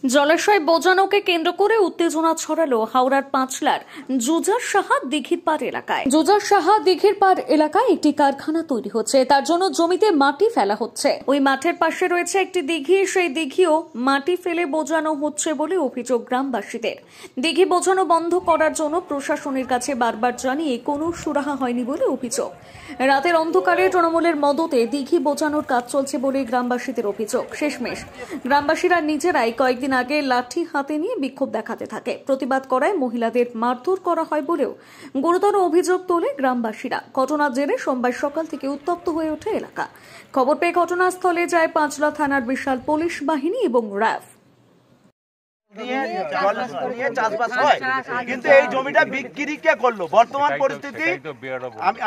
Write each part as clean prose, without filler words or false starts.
জলাশয় বোঝানোকে কেন্দ্র করে উত্তেজনা ছড়ালো হাওড়ার পাঁচলার জুজার সাহা দিঘির পাড় এলাকায়। জুজার সাহা দিঘির পাড় এলাকায় একটি কারখানা তৈরি হচ্ছে, তার জন্য জমিতে মাটি ফেলা হচ্ছে। ওই মাঠের পাশে রয়েছে একটি দিঘি, সেই দিঘিও মাটি ফেলে বোঝানো হচ্ছে বলে অভিযোগ গ্রামবাসীদের। দিঘি বোঝানো বন্ধ করার জন্য প্রশাসনের কাছে বারবার জানিয়ে কোনো সুরাহা হয়নি বলে অভিযোগ। রাতের অন্ধকারে তৃণমূলের মদতে দিঘি বোঝানোর কাজ চলছে বলে গ্রামবাসীদের অভিযোগ। শেষমেশ গ্রামবাসীরা নিজেরাই কয়েকদিন আগে লাঠি হাতে নিয়ে বিক্ষোভ দেখাতে থাকে। প্রতিবাদ করায় মহিলাদের মারধর করা হয় বলেও গুরুতর অভিযোগ তোলে গ্রামবাসীরা। ঘটনার জেরে সোমবার সকাল থেকে উত্তপ্ত হয়ে ওঠে এলাকা। খবর পেয়ে ঘটনাস্থলে যায় পাঁচলা থানার বিশাল পুলিশ বাহিনী এবং র্যাব। চাষবাস হয়, কিন্তু এই জমিটা বিক্রি কে করলো? বর্তমান পরিস্থিতি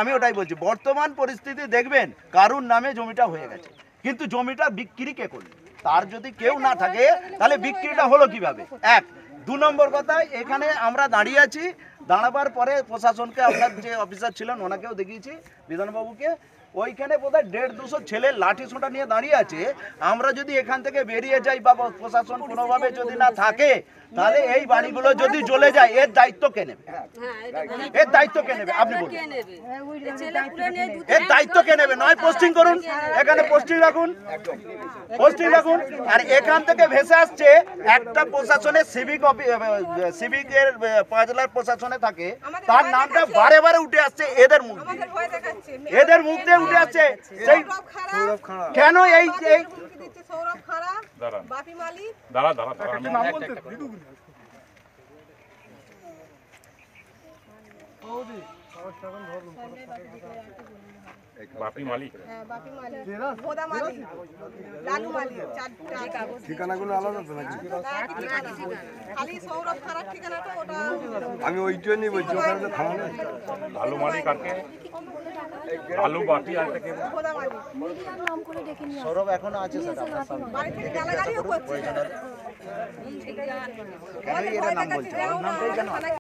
আমি ওটাই বলছি, বর্তমান পরিস্থিতি দেখবেন কারুর নামে জমিটা হয়ে গেছে, কিন্তু জমিটা বিক্রি কে করলো? তার যদি কেউ না থাকে তাহলে বিক্রিটা হলো কিভাবে? এক। দু নম্বর কথা, এখানে আমরা দাঁড়িয়ে আছি, দাঁড়াবার পরে প্রশাসনকে, আপনার যে অফিসার ছিলেন ওনাকেও দেখিয়েছি, বিধানবাবুকে, ওইখানে বোধহয় 150-200 ছেলে লাঠি সোঁটা নিয়ে দাঁড়িয়ে আছে। আমরা যদি এখান থেকে বেরিয়ে যাই বা প্রশাসন কোনোভাবে যদি না থাকে, তাহলে এই বাড়িগুলো যদি জ্বলে যায়, এর দায়িত্ব কে নেবে? এর দায়িত্ব কে নেবে? আপনি বলুন, এর দায়িত্ব কে নেবে? নয় পোস্টিং করুন, এখানে পোস্টিং রাখুন, পোস্টিং রাখুন। আর এখান থেকে ভেসে আসছে একটা প্রশাসনের সিভিকের পাঁচলার প্রশাসনে থাকে, তার নামটা বারে বারে উঠে আসছে এদের মুখ দিয়ে, এদের মুখ দিয়ে উঠে আসছে। সেই কেন এই সৌরভ খাড়া, বাপি মালিক, বাপি মালিক, ভোদা মালিক, লালু মালিক, ঠিকানাগুলো আলাদা তো নাকি? খালি সৌরভ খারাপ ঠিকানাটা ওটা আমি ওইটা নিয়ে বলছি, ওখানে তো থানা নেই। ভালো মালিক আর কে? ভালো বাপি আর কে? ভোদা মালিক। সৌরভ এখনো আছে স্যার আপনার সামনে, বাড়ি থেকে গালাগালিও করছে। কেন এরা নাম বলছে? ওর নামটাই কেন?